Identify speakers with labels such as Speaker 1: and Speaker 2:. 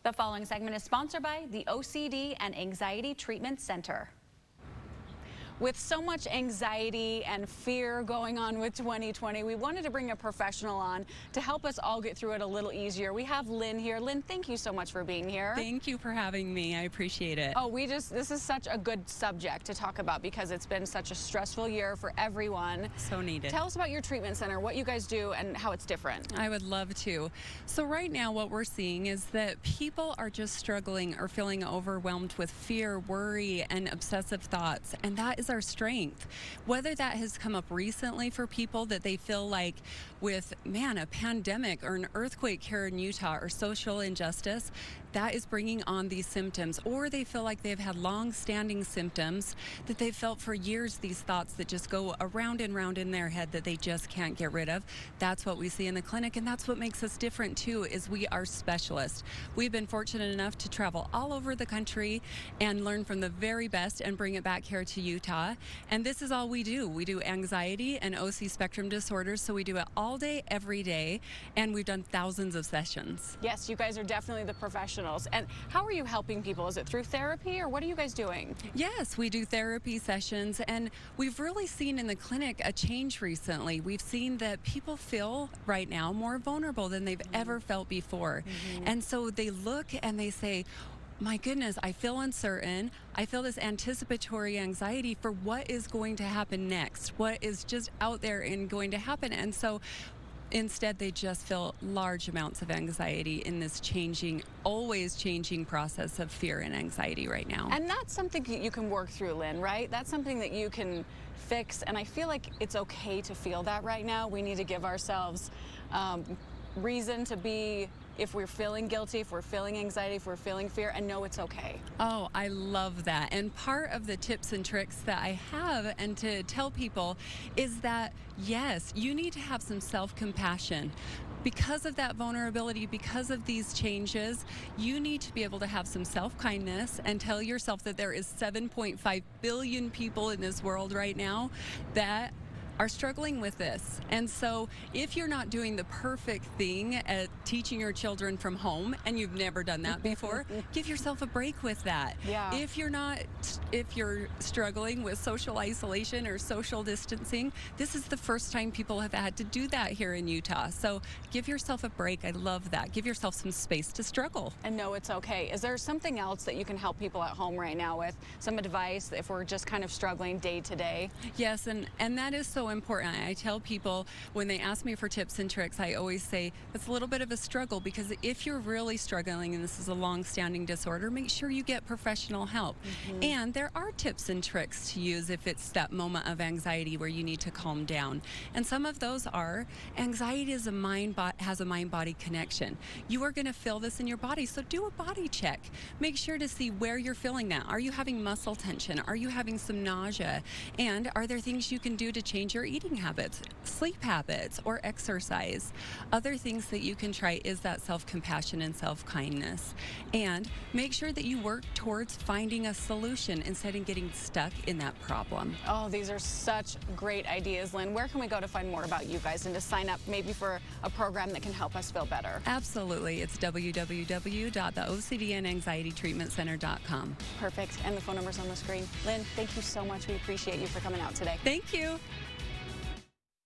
Speaker 1: The following segment is sponsored by the OCD and Anxiety Treatment Center. With so much anxiety and fear going on with 2020, we wanted to bring a professional on to help us all get through it a little easier. We have Lynn here. Lynn, thank you so much for being here.
Speaker 2: Thank you for having me. I appreciate it.
Speaker 1: Oh, this is such a good subject to talk about because it's been such a stressful year for everyone.
Speaker 2: So needed.
Speaker 1: Tell us about your treatment center, what you guys do, and how it's different.
Speaker 2: I would love to. So right now what we're seeing is that people are just struggling or feeling overwhelmed with fear, worry, and obsessive thoughts, and that is our strength. Whether that has come up recently for people that they feel like with, a pandemic or an earthquake here in Utah or social injustice, that is bringing on these symptoms, or they feel like they've had long-standing symptoms that they've felt for years, these thoughts that just go around and round in their head that they just can't get rid of. That's what we see in the clinic, and that's what makes us different too, is we are specialists. We've been fortunate enough to travel all over the country and learn from the very best and bring it back here to Utah. And this is all we do. We do anxiety and OC spectrum disorders, so we do it all day, every day, and we've done thousands of sessions.
Speaker 1: Yes, you guys are definitely the professionals. And how are you helping people? Is it through therapy, or what are you guys doing?
Speaker 2: Yes, we do therapy sessions, and we've really seen in the clinic a change recently. We've seen that people feel right now more vulnerable than they've ever felt before. And so they look and they say, my goodness, I feel uncertain. I feel this anticipatory anxiety for what is going to happen next, what is just out there and going to happen. And so instead, they just feel large amounts of anxiety in this changing, always changing process of fear and anxiety right now.
Speaker 1: And that's something that you can work through, Lynn, right? That's something that you can fix. And I feel like it's okay to feel that right now. We need to give ourselves reason to be, if we're feeling guilty, if we're feeling anxiety, if we're feeling fear, and know it's okay.
Speaker 2: Oh, I love that. And part of the tips and tricks that I have and to tell people is that, yes, you need to have some self-compassion. Because of that vulnerability, because of these changes, you need to be able to have some self-kindness and tell yourself that there is 7.5 billion people in this world right now that are struggling with this. And so if you're not doing the perfect thing at teaching your children from home, and you've never done that before, give yourself a break with that.
Speaker 1: Yeah.
Speaker 2: If you're struggling with social isolation or social distancing, this is the first time people have had to do that here in Utah. So give yourself a break. I love that. Give yourself some space to struggle.
Speaker 1: And know it's okay. Is there something else that you can help people at home right now with? Some advice if we're just kind of struggling day to day?
Speaker 2: Yes, and that is so important. I tell people when they ask me for tips and tricks, I always say it's a little bit of a struggle, because if you're really struggling and this is a long-standing disorder, make sure you get professional help. And there are tips and tricks to use if it's that moment of anxiety where you need to calm down. And some of those are, anxiety is has a mind-body connection. You are going to feel this in your body, so do a body check. Make sure to see where you're feeling that. Are you having muscle tension? Are you having some nausea? And are there things you can do to change your eating habits, sleep habits, or exercise? Other things that you can try is that self-compassion and self-kindness. And make sure that you work towards finding a solution instead of getting stuck in that problem.
Speaker 1: Oh, these are such great ideas, Lynn. Where can we go to find more about you guys and to sign up maybe for a program that can help us feel better?
Speaker 2: Absolutely. It's www.theocdanxietytreatmentcenter.com.
Speaker 1: Perfect. And the phone number's on the screen. Lynn, thank you so much. We appreciate you for coming out today.
Speaker 2: Thank you.